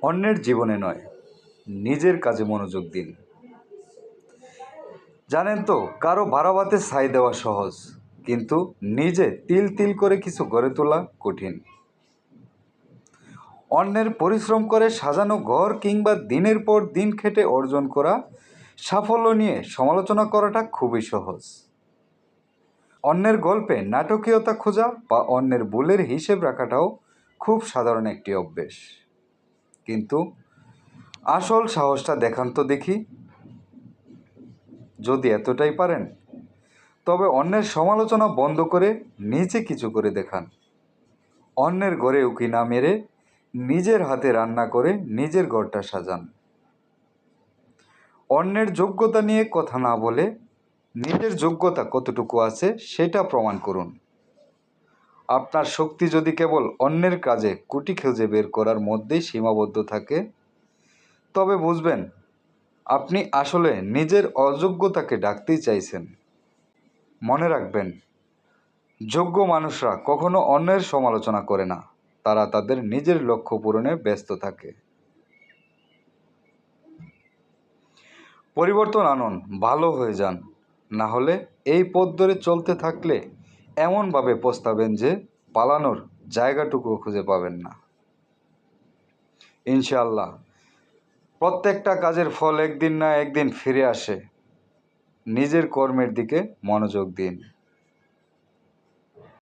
অন্যের জীবনে নয়, নিজের কাজে মনোযোগ দিন। জানেন তো, কারো বাড়াবাতে ছাই দেওয়া সহজ, কিন্তু নিজে তিল তিল করে কিছু গড়ে তোলা কঠিন। অন্যের পরিশ্রম করে সাজানো ঘর কিংবা দিনের পর দিন খেটে অর্জন করা সাফল্য নিয়ে সমালোচনা করাটা খুবই সহজ। অন্যের গল্পে নাটকীয়তা খোঁজা বা অন্যের ভুলের হিসেব রাখাটাও খুব সাধারণ একটি অভ্যেস। কিন্তু আসল সাহসটা দেখান তো দেখি। যদি এতটাই পারেন, তবে অন্যের সমালোচনা বন্ধ করে নিজে কিছু করে দেখান। অন্যের ঘরে উকি না মেরে নিজের হাতে রান্না করে নিজের ঘরটা সাজান। অন্যের যোগ্যতা নিয়ে কথা না বলে নিজের যোগ্যতা কতটুকু আছে সেটা প্রমাণ করুন। আপনার শক্তি যদি কেবল অন্যের কাজে কুটি খুঁজে বের করার মধ্যেই সীমাবদ্ধ থাকে, তবে বুঝবেন আপনি আসলে নিজের অযোগ্যতাকে ডাকতেই চাইছেন। মনে রাখবেন, যোগ্য মানুষরা কখনো অন্যের সমালোচনা করে না, তারা তাদের নিজের লক্ষ্য পূরণে ব্যস্ত থাকে। পরিবর্তন আনুন, ভালো হয়ে যান, না হলে এই পথ ধরে চলতে থাকলে এমনভাবে পস্তাবেন যে পালানোর জায়গাটুকু খুঁজে পাবেন না। ইনশাআল্লাহ প্রত্যেকটা কাজের ফল একদিন না একদিন ফিরে আসে। নিজের কর্মের দিকে মনোযোগ দিন।